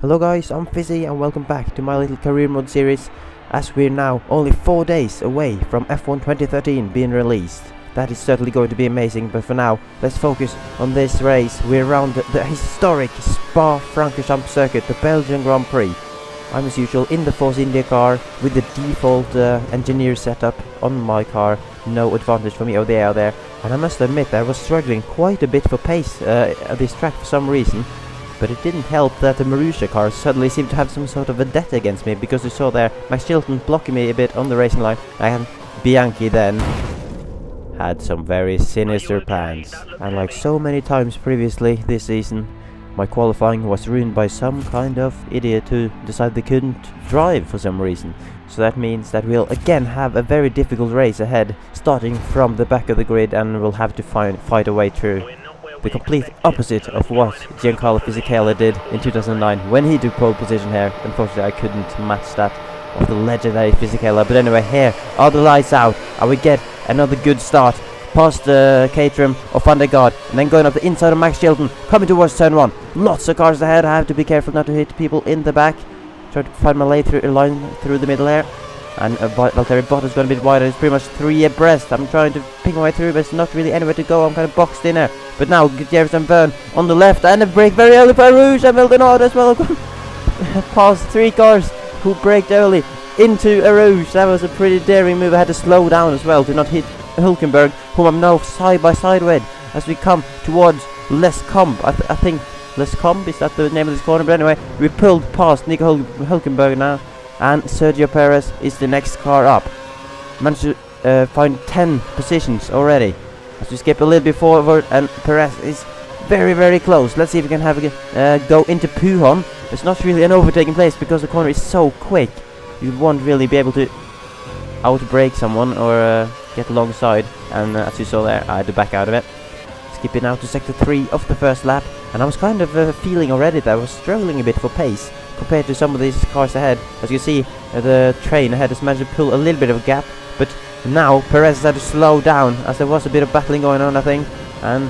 Hello guys, I'm Fisi and welcome back to my little career mode series, as we're now only 4 days away from F1 2013 being released. That is certainly going to be amazing, but for now, let's focus on this race. We're around the historic Spa-Francorchamps circuit, the Belgian Grand Prix. I'm as usual in the Force India car with the default engineer setup on my car. No advantage for me. Oh, they are there. And I must admit, I was struggling quite a bit for pace at this track for some reason. But it didn't help that the Marussia car suddenly seemed to have some sort of vendetta against me, because you saw there Max Chilton blocking me a bit on the racing line, and Bianchi then had some very sinister plans. And like so many times previously this season, my qualifying was ruined by some kind of idiot who decided they couldn't drive for some reason. So that means that we'll again have a very difficult race ahead, starting from the back of the grid, and we'll have to fight our way through. The complete opposite of what Giancarlo Fisichella did in 2009 when he took pole position here. Unfortunately, I couldn't match that of the legendary Fisichella. But anyway, here are the lights out, and we get another good start past the Caterham of Van der Gaard, and then going up the inside of Max Chilton, coming towards turn 1. Lots of cars ahead. I have to be careful not to hit people in the back. Try to find my line through the middle here. And Valtteri Bottas going a bit wider. It's pretty much 3 abreast. I'm trying to ping my way through, but it's not really anywhere to go. I'm kind of boxed in there. But now Gutierrez and Verne on the left, and a break very early for Rouge and Maldonado as well. Past 3 cars who braked early into a Rouge. That was a pretty daring move. I had to slow down as well to not hit Hülkenberg, whom I'm now side by side with as we come towards Les Combes. I think Les Combes, is that the name of this corner? But anyway, we pulled past Nico Hülkenberg now. And Sergio Perez is the next car up. Managed to find 10 positions already. As we skip a little bit forward, and Perez is very, very close. Let's see if we can have a go into Pujon. It's not really an overtaking place because the corner is so quick. You won't really be able to outbrake someone or get alongside. And as you saw there, I had to back out of it. Skipping out to sector 3 of the first lap. And I was kind of feeling already that I was struggling a bit for pace compared to some of these cars ahead. As you see, the train ahead has managed to pull a little bit of a gap, but now Perez has had to slow down as there was a bit of battling going on, I think. And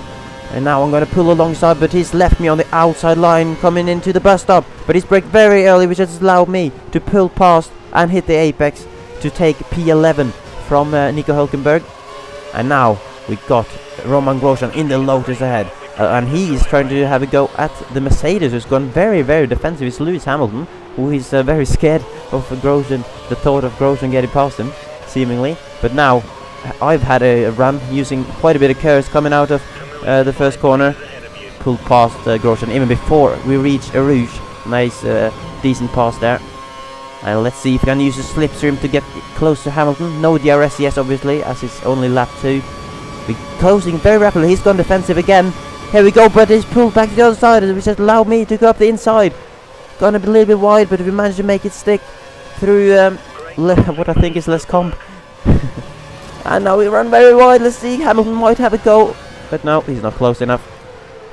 now I'm going to pull alongside, but he's left me on the outside line coming into the bus stop. But he's braked very early, which has allowed me to pull past and hit the apex to take P11 from Nico Hülkenberg. And now we got Romain Grosjean in the Lotus ahead. And he is trying to have a go at the Mercedes, who's gone very, very defensive. It's Lewis Hamilton, who is very scared of Grosjean, the thought of Grosjean getting past him, seemingly. But now, I've had a run using quite a bit of curves coming out of the first corner. Pulled past Grosjean even before we reach Rouge. Nice, decent pass there. And let's see if we can use the slipstream to get close to Hamilton. No DRS, yes, obviously, as it's only lap 2. We're closing very rapidly. He's gone defensive again. Here we go, but he's pulled back to the other side, which has allowed me to go up the inside. Gone a little bit wide, but we managed to make it stick through what I think is Les Combes. And now we run very wide. Let's see, Hamilton might have a go, but no, he's not close enough.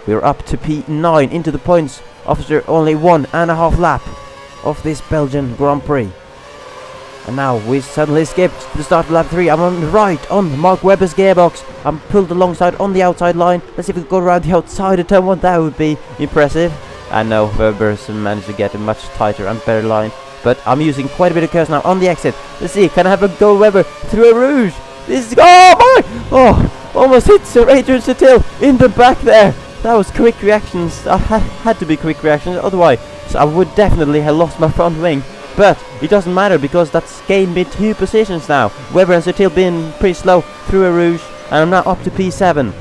We're up to P9 into the points after only 1.5 lap of this Belgian Grand Prix. And now we suddenly skipped to the start of lap 3. I'm on right on Mark Webber's gearbox. I'm pulled alongside on the outside line. Let's see if we can go around the outside of turn 1. That would be impressive. And no, Webber's managed to get a much tighter and better line. But I'm using quite a bit of curves now on the exit. Let's see, can I have a go Webber through a Rouge? This is, oh my! Oh, almost hit Sir Adrian Sutil in the back there. That was quick reactions. I had to be quick reactions, otherwise I would definitely have lost my front wing. But it doesn't matter because that's gained me 2 positions now. Webber and Sutil being pretty slow through a Rouge, and I'm now up to P7.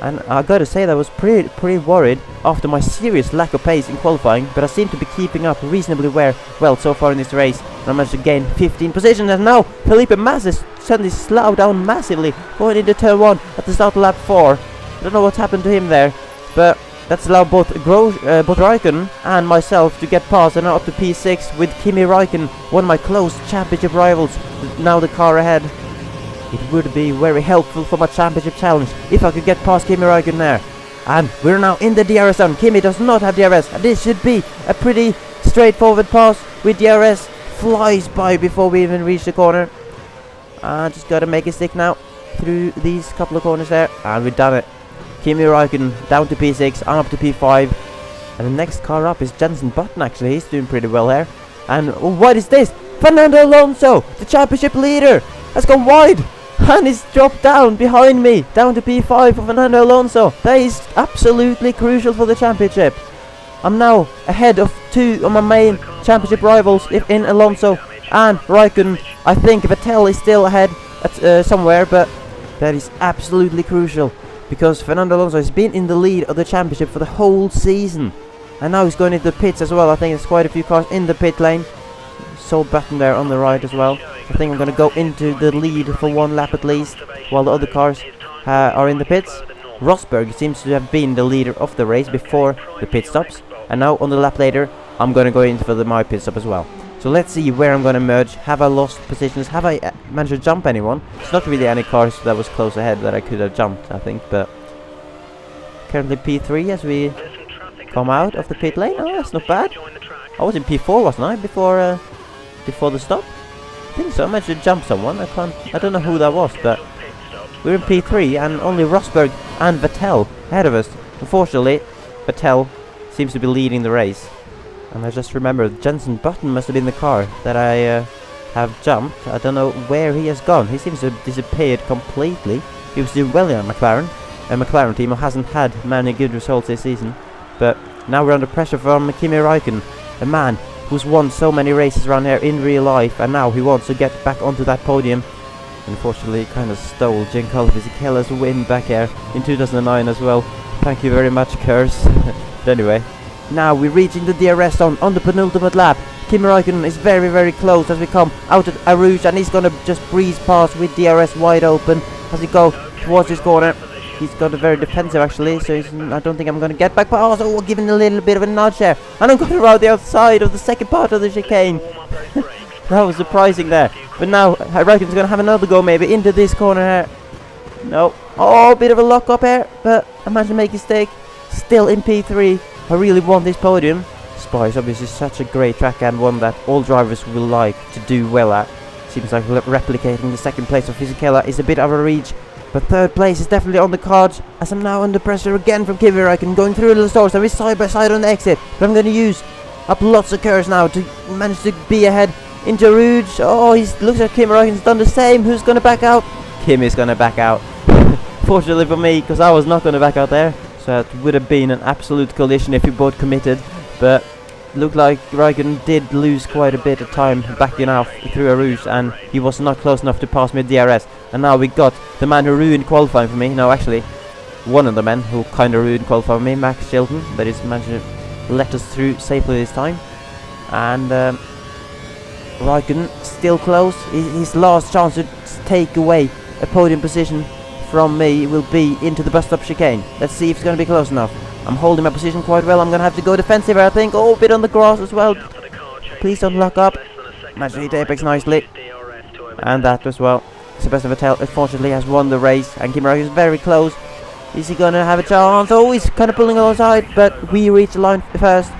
And I gotta say that I was pretty worried after my serious lack of pace in qualifying, but I seem to be keeping up reasonably well so far in this race. And I managed to gain 15 positions, and now Felipe Massa suddenly slowed down massively going into turn 1 at the start of lap 4. I don't know what's happened to him there, but that's allowed both Raikkonen and myself to get past, and now up to P6 with Kimi Raikkonen, one of my close championship rivals, now the car ahead. It would be very helpful for my championship challenge if I could get past Kimi Raikkonen there. And we're now in the DRS zone. Kimi does not have DRS, and this should be a pretty straightforward pass with DRS. Flies by before we even reach the corner. Just gotta make it stick now through these couple of corners there, and we've done it. Kimi Raikkonen down to P6, I'm up to P5. And the next car up is Jensen Button, actually. He's doing pretty well here. And what is this? Fernando Alonso, the championship leader, has gone wide. And he's dropped down behind me, down to P5 for Fernando Alonso. That is absolutely crucial for the championship. I'm now ahead of two of my main championship rivals in Alonso and Raikkonen. I think Vettel is still ahead at somewhere, but that is absolutely crucial because Fernando Alonso has been in the lead of the championship for the whole season. And now he's going into the pits as well. I think there's quite a few cars in the pit lane. Sole Button there on the right as well. I think I'm going to go into the lead for one lap at least, while the other cars are in the pits. Rosberg seems to have been the leader of the race before the pit stops. And now on the lap later, I'm going to go in for my pit stop as well. So let's see where I'm going to merge. Have I lost positions? Have I managed to jump anyone? It's not really any cars that was close ahead that I could have jumped, I think. But currently P3 as we come out of the pit lane. Oh, that's not bad. I was in P4, wasn't I, before the stop? I think so. I managed to jump someone. I don't know who that was, but we're in P3 and only Rosberg and Vettel ahead of us. Unfortunately, Vettel seems to be leading the race. And I just remembered Jensen Button must have been the car that I have jumped. I don't know where he has gone. He seems to have disappeared completely. He was doing well in McLaren. A McLaren team who hasn't had many good results this season. But now we're under pressure from Kimi Räikkönen, a man who's won so many races around here in real life, and now he wants to get back onto that podium. Unfortunately, he kind of stole Giancarlo Fisichella's win back here in 2009 as well. Thank you very much, Curse. But anyway, now we're reaching the DRS zone on the penultimate lap. Kimi Räikkönen is very, very close as we come out at Eau Rouge, and he's going to just breeze past with DRS wide open as we go towards his corner. He's got a very defensive actually, so I don't think I'm going to get back. But also we're giving a little bit of a nudge there. And I'm going around the outside of the second part of the chicane. That was surprising there. But now Raikkonen's going to have another go maybe into this corner here. No. Oh, a bit of a lock up here. But I managed to make a mistake. Still in P3. I really want this podium. Spa is obviously such a great track and one that all drivers will like to do well at. Seems like replicating the second place of Fisichella is a bit out of reach. But third place is definitely on the cards, as I'm now under pressure again from Kimi Räikkönen, going through a little store. So we're side by side on the exit. But I'm going to use up lots of curves now to manage to be ahead into Rouge. Oh, looks like Kimi Räikkönen's done the same. Who's going to back out? Kimi's going to back out. Fortunately for me, because I was not going to back out there. So it would have been an absolute collision if we both committed. But looked like Räikkönen did lose quite a bit of time backing out through a Rouge, and he was not close enough to pass me at DRS. And now we got the man who ruined qualifying for me. No, actually, one of the men who kind of ruined qualifying for me, Max Chilton, that is managed to let us through safely this time. And Räikkönen still close. His last chance to take away a podium position from me will be into the bus stop chicane. Let's see if it's going to be close enough. I'm holding my position quite well. I'm going to have to go defensive, I think. Oh, a bit on the grass as well. Please don't lock up. Managed to hit apex nicely. And that as well. Sebastian Vettel, unfortunately, has won the race. And Kimi Räikkönen is very close. Is he going to have a chance? Oh, he's kind of pulling alongside. But we reach the line first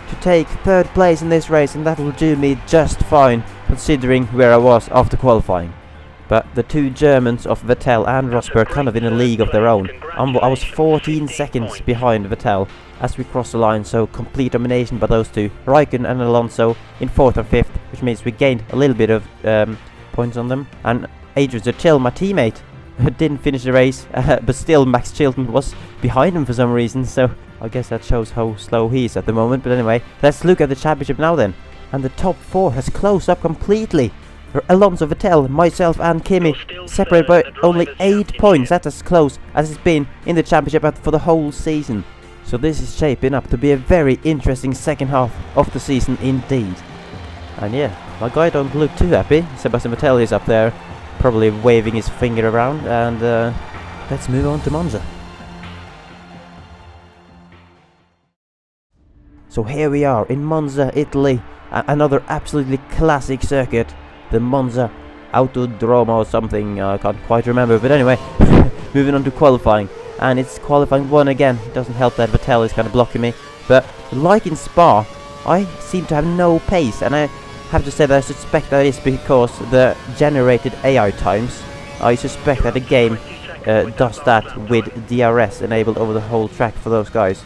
to take third place in this race. And that will do me just fine, considering where I was after qualifying. But the two Germans of Vettel and Rosberg kind of in a league of their own. I was 14 seconds behind Vettel as we crossed the line, so complete domination by those two. Raikkonen and Alonso in 4th and 5th, which means we gained a little bit of points on them. And Adrian Sutil, my teammate, didn't finish the race, but still Max Chilton was behind him for some reason, so I guess that shows how slow he is at the moment. But anyway, let's look at the championship now then. And the top 4 has closed up completely. Alonso, Vettel, myself and Kimi separated by only 8 points. That's as close as it's been in the championship for the whole season. So this is shaping up to be a very interesting second half of the season indeed. And yeah, my guy don't look too happy. Sebastian Vettel is up there, probably waving his finger around. And let's move on to Monza. So here we are in Monza, Italy. Another absolutely classic circuit. The Monza Autodromo or something, I can't quite remember, but anyway, moving on to qualifying, and it's qualifying 1 again. It doesn't help that Vettel is kind of blocking me, but like in Spa, I seem to have no pace, and I have to say that I suspect that is because the generated AI times, I suspect that the game does that with DRS enabled over the whole track for those guys.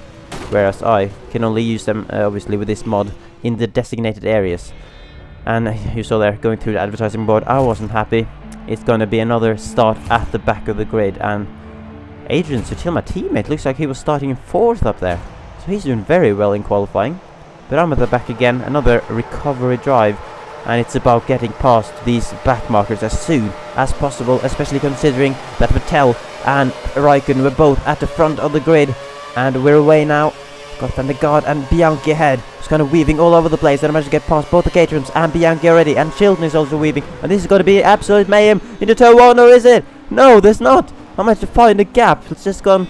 whereas I can only use them obviously with this mod in the designated areas. And you saw there going through the advertising board, I wasn't happy. It's gonna be another start at the back of the grid, and Adrian Sutil, my teammate, looks like he was starting in 4th up there, so he's doing very well in qualifying. But I'm at the back again, another recovery drive, and it's about getting past these back markers as soon as possible, especially considering that Vettel and Raikkonen were both at the front of the grid. And we're away now. Got Van der Gaard and Bianchi ahead. It's kind of weaving all over the place, and I managed to get past both the Caterhams and Bianchi already, and Chilton is also weaving, and this is going to be absolute mayhem into turn 1, or is it? No, there's not. I managed to find a gap. Let's just go and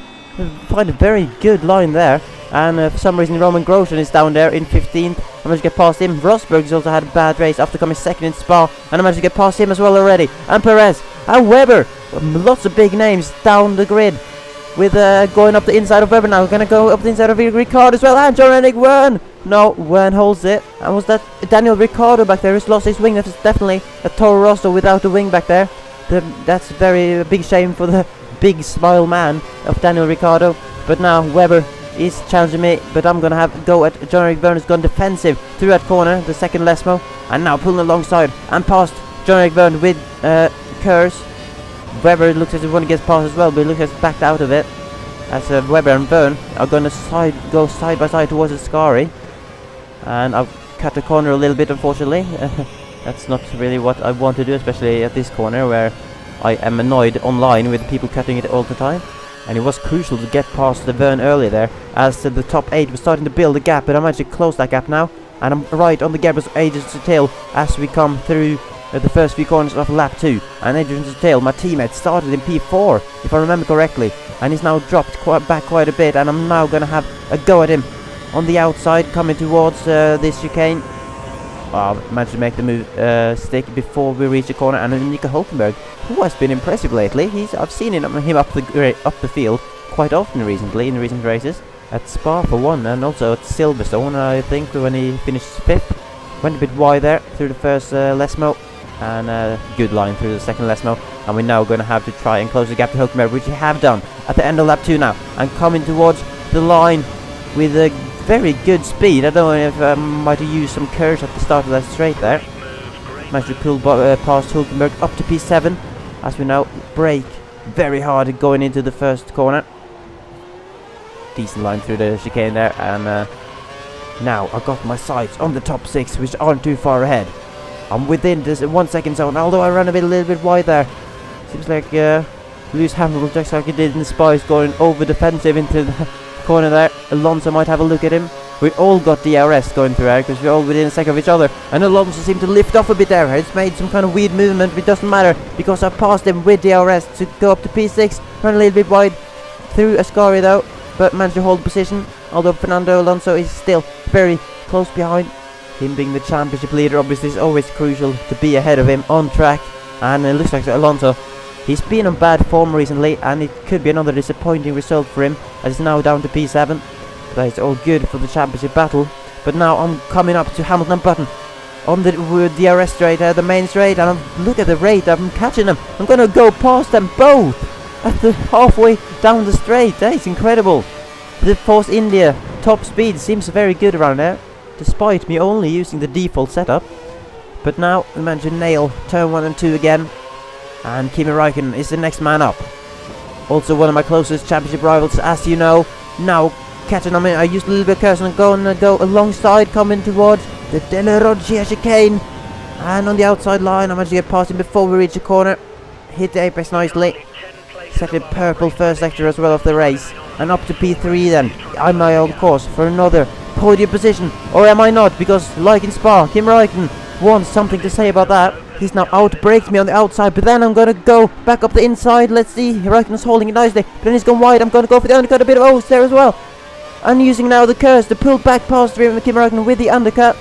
find a very good line there. And for some reason Roman Grosjean is down there in 15th. I managed to get past him. Rosberg's also had a bad race after coming 2nd in Spa, and I managed to get past him as well already. And Perez and Webber. Lots of big names down the grid. With going up the inside of Webber now. We're going to go up the inside of Ricciardo as well. And Jean-Eric Verne. No, Verne holds it. And was that Daniel Ricciardo back there who's lost his wing? That is definitely a Toro Rosso without the wing back there. That's a very big shame for the big smile man of Daniel Ricciardo. But now Webber is challenging me, but I'm going to have a go at Jean-Eric Verne, who's gone defensive through that corner, the second Lesmo. And now pulling alongside and past Jean-Eric Verne with Kers. Webber looks as if he want to get past as well, but he looks as backed out of it. As Webber and Verne are going to go side by side towards the Scari. And I've cut the corner a little bit, unfortunately. That's not really what I want to do, especially at this corner where I am annoyed online with people cutting it all the time. And it was crucial to get past the Verne early there, as the top 8 was starting to build a gap, but I managed to close that gap now. And I'm right on the gap of Adrian Sutil as we come through the first few corners of lap 2. And Adrian Sutil, my teammate, started in P4, if I remember correctly. And he's now dropped back quite a bit, and I'm now going to have a go at him on the outside, coming towards this chicane. I managed to make the move stick before we reach the corner. And Nico Hulkenberg, who has been impressive lately. I've seen him up the field quite often recently in recent races. At Spa for one, and also at Silverstone, I think, when he finished 5th. Went a bit wide there through the first Lesmo, and good line through the second Lesmo. And we're now going to have to try and close the gap to Hulkenberg, which we have done at the end of lap 2 now, and coming towards the line with a very good speed. I don't know if I might have used some curves at the start of that straight there. Managed to pull past Hulkenberg up to P7 as we now brake very hard going into the first corner. Decent line through the chicane there, and now I've got my sights on the top 6, which aren't too far ahead. I'm within this 1 second zone, although I ran a little bit wide there. Seems like Lewis Hamilton, just like he did in the Spa, is going over defensive into the corner there. Alonso might have a look at him. We all got DRS going through there because we're all within a second of each other, and Alonso seemed to lift off a bit there. It's made some kind of weird movement, but it doesn't matter because I passed him with DRS to go up to P6. Ran a little bit wide through Ascari though, but managed to hold the position, although Fernando Alonso is still very close behind. Him being the championship leader, obviously, is always crucial to be ahead of him on track. And it looks like Alonso, he's been on bad form recently, and it could be another disappointing result for him, as he's now down to P7. But it's all good for the championship battle. But now I'm coming up to Hamilton and Button on the DRS straight, the main straight, and look at the rate I'm catching them. I'm going to go past them both at the halfway down the straight. That is incredible. The Force India top speed seems very good around there, despite me only using the default setup. But now we managed to nail turn 1 and 2 again, and Kimi Räikkönen is the next man up. Also one of my closest championship rivals, as you know. Now catching on me, I used a little bit of cursor and go alongside, coming towards the Della Roggia chicane. And on the outside line, I managed to get past him before we reach the corner. Hit the apex nicely. Second purple first sector as well of the race. And up to P3 then. I'm now on course for another podium position. Or am I not? Because like in Spa, Kimi Räikkönen wants something to say about that. He's now outbraked me on the outside, but then I'm going to go back up the inside. Let's see, Räikkönen's holding it nicely. But then he's gone wide. I'm going to go for the undercut, a bit of O's there as well. And using now the curse to pull back past Kimi Räikkönen with the undercut.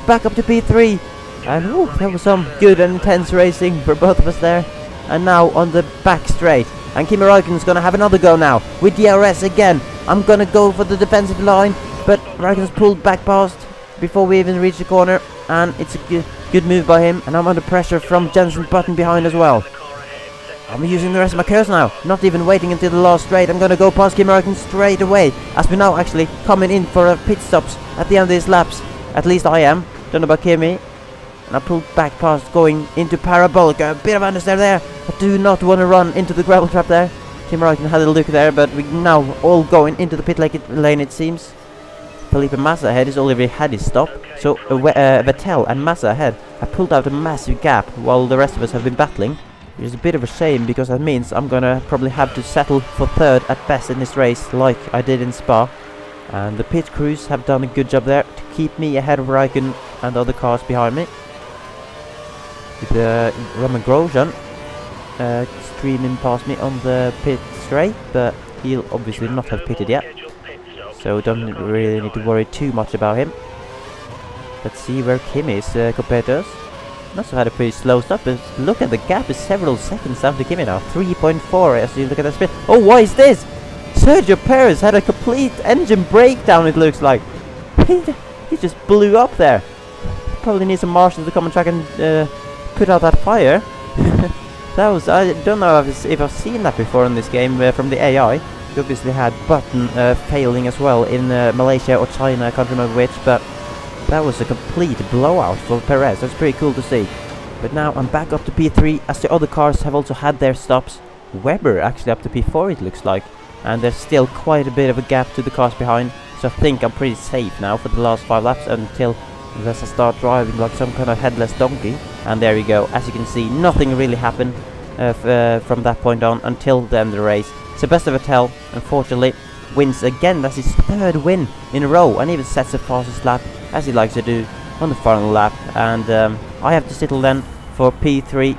Back up to P3. And that was some good and intense racing for both of us there. And now on the back straight. And Kimi Räikkönen's going to have another go now with DRS again. I'm going to go for the defensive line, but Räikkönen's pulled back past before we even reach the corner. And it's a good move by him. And I'm under pressure from Jenson Button behind as well. I'm using the rest of my curse now, not even waiting until the last straight. I'm gonna go past Kimi Räikkönen straight away, as we're now actually coming in for pit stops at the end of these laps. At least I am. Don't know about Kimi. And I pulled back past going into Parabolic. A bit of understeer there. I do not want to run into the gravel trap there. Kimi Räikkönen had a look there, but we're now all going into the pit lane it seems. Felipe Massa ahead has already had his stop, so Vettel and Massa ahead have pulled out a massive gap while the rest of us have been battling. Which is a bit of a shame, because that means I'm gonna probably have to settle for third at best in this race, like I did in Spa. And the pit crews have done a good job there to keep me ahead of Räikkönen and the other cars behind me. With Roman Grosjean streaming past me on the pit straight, but he'll obviously not have pitted yet, so don't really need to worry too much about him. Let's see where Kim is compared to us. Must have had a pretty slow stop, but look at the gap is several seconds down to Kimi now. 3.4 as you look at the spin. Oh, what is this? Sergio Perez had a complete engine breakdown, it looks like. He just blew up there. Probably need some marshals to come and try and put out that fire. That was, I don't know if I've seen that before in this game from the AI. We obviously had Button failing as well in Malaysia or China, I can't remember which, but that was a complete blowout for Perez. That's pretty cool to see. But now I'm back up to P3 as the other cars have also had their stops. Webber actually up to P4 it looks like. And there's still quite a bit of a gap to the cars behind. So I think I'm pretty safe now for the last 5 laps until unless I start driving like some kind of headless donkey. And there we go. As you can see, nothing really happened from that point on until the end of the race. Sebastian Vettel, unfortunately, wins again. That's his 3rd win in a row, and even sets the fastest lap, as he likes to do, on the final lap. And I have to settle then for P3.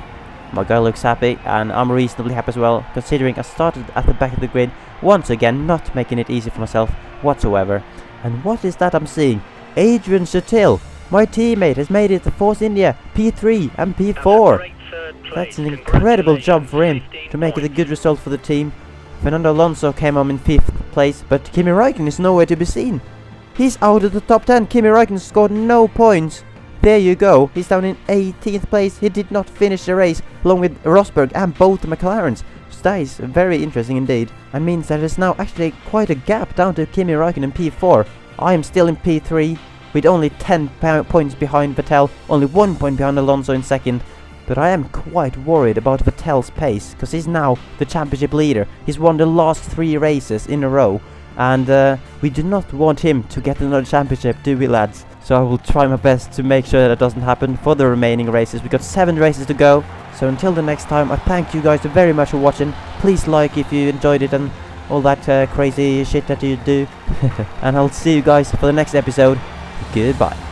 My guy looks happy, and I'm reasonably happy as well, considering I started at the back of the grid, once again not making it easy for myself whatsoever. And what is that I'm seeing? Adrian Sutil, my teammate, has made it to Force India, P3 and P4. That's an incredible job for him to make it a good result for the team. Fernando Alonso came home in 5th place, but Kimi Räikkönen is nowhere to be seen. He's out of the top 10. Kimi Räikkönen scored no points. There you go. He's down in 18th place. He did not finish the race along with Rosberg and both the McLarens. So that is very interesting indeed, and means that there's now actually quite a gap down to Kimi Räikkönen in P4. I am still in P3 with only 10 points behind Vettel, only 1 point behind Alonso in 2nd. But I am quite worried about Vettel's pace, because he's now the championship leader. He's won the last 3 races in a row, and we do not want him to get another championship, do we, lads? So I will try my best to make sure that doesn't happen for the remaining races. We've got 7 races to go, so until the next time, I thank you guys very much for watching. Please like if you enjoyed it and all that crazy shit that you do. And I'll see you guys for the next episode. Goodbye.